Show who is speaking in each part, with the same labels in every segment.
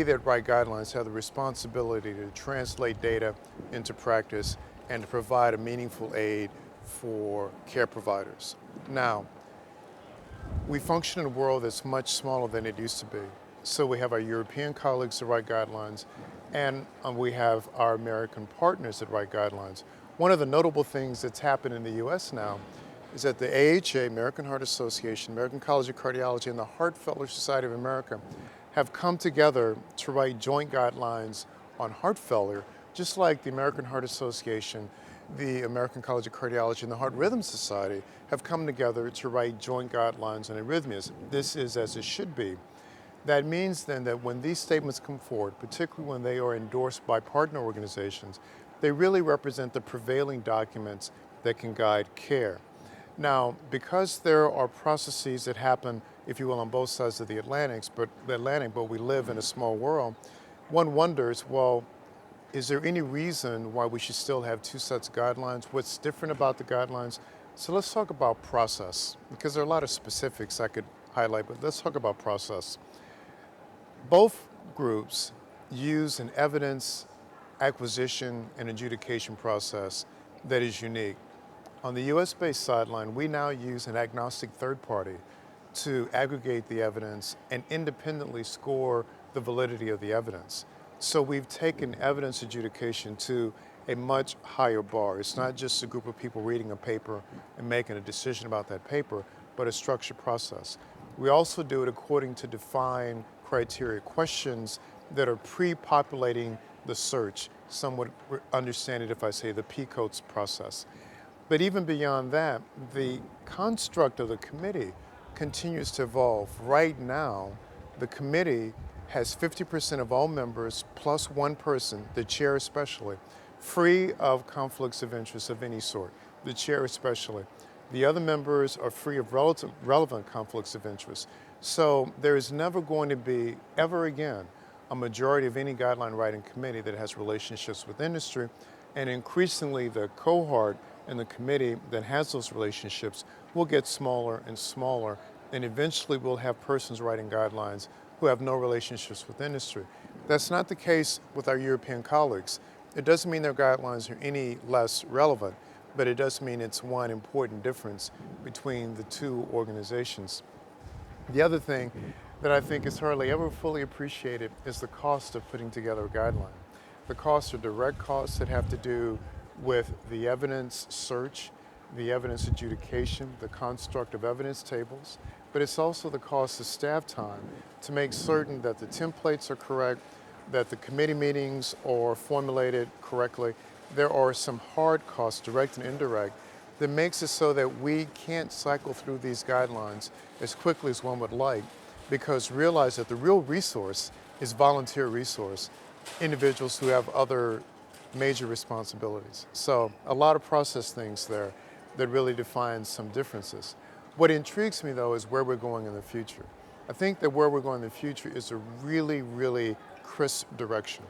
Speaker 1: that write guidelines have the responsibility to translate data into practice and to provide a meaningful aid for care providers. Now, we function in a world that's much smaller than it used to be. So we have our European colleagues that write guidelines, and we have our American partners that write guidelines. One of the notable things that's happened in the US now is that the AHA, American Heart Association, American College of Cardiology, and the Heart Failure Society of America have come together to write joint guidelines on heart failure, just like the American Heart Association, the American College of Cardiology, and the Heart Rhythm Society have come together to write joint guidelines on arrhythmias. This is as it should be. That means then that when these statements come forward, particularly when they are endorsed by partner organizations, they really represent the prevailing documents that can guide care. Now, because there are processes that happen, if you will, on both sides of the Atlantic, but we live in a small world, one wonders, well, is there any reason why we should still have two sets of guidelines? What's different about the guidelines? So let's talk about process, because there are a lot of specifics I could highlight, but let's talk about process. Both groups use an evidence acquisition and adjudication process that is unique. On the US-based sideline, we now use an agnostic third party to aggregate the evidence and independently score the validity of the evidence. So we've taken evidence adjudication to a much higher bar. It's not just a group of people reading a paper and making a decision about that paper, but a structured process. We also do it according to defined criteria, questions that are pre-populating the search. Some would understand it if I say the P-codes process. But even beyond that, the construct of the committee continues to evolve. Right now, the committee has 50% of all members plus one person, the chair especially, free of conflicts of interest of any sort, the chair especially. The other members are free of relevant conflicts of interest. So there is never going to be, ever again, a majority of any guideline writing committee that has relationships with industry, and increasingly the cohort and the committee that has those relationships will get smaller and smaller, and eventually we'll have persons writing guidelines who have no relationships with industry. That's not the case with our European colleagues. It doesn't mean their guidelines are any less relevant, but it does mean it's one important difference between the two organizations. The other thing that I think is hardly ever fully appreciated is the cost of putting together a guideline. The costs are direct costs that have to do with the evidence search, the evidence adjudication, the construct of evidence tables, but it's also the cost of staff time to make certain that the templates are correct, that the committee meetings are formulated correctly. There are some hard costs, direct and indirect, that makes it so that we can't cycle through these guidelines as quickly as one would like, because realize that the real resource is volunteer resource, individuals who have other major responsibilities. So a lot of process things there that really define some differences. What intrigues me though is where we're going in the future. I think that where we're going in the future is a really, really crisp direction.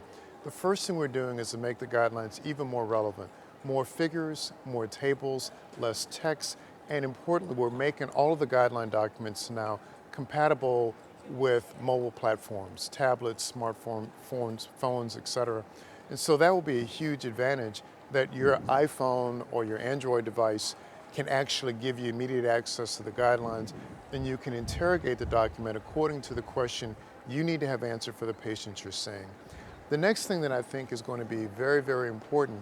Speaker 1: The first thing we're doing is to make the guidelines even more relevant. More figures, more tables, less text, and importantly, we're making all of the guideline documents now compatible with mobile platforms, tablets, smartphones, phones, etc. And so that will be a huge advantage that your iPhone or your Android device can actually give you immediate access to the guidelines, and you can interrogate the document according to the question you need to have answered for the patient you're seeing. The next thing that I think is going to be very, very important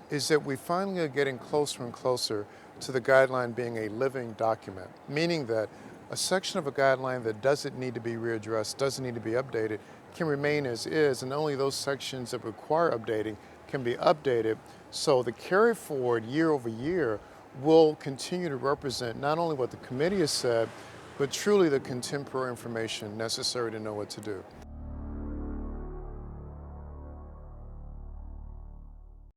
Speaker 1: is that we finally are getting closer and closer to the guideline being a living document, meaning that a section of a guideline that doesn't need to be readdressed, doesn't need to be updated, can remain as is, and only those sections that require updating can be updated. So the carry forward year over year will continue to represent not only what the committee has said, but truly the contemporary information necessary to know what to do.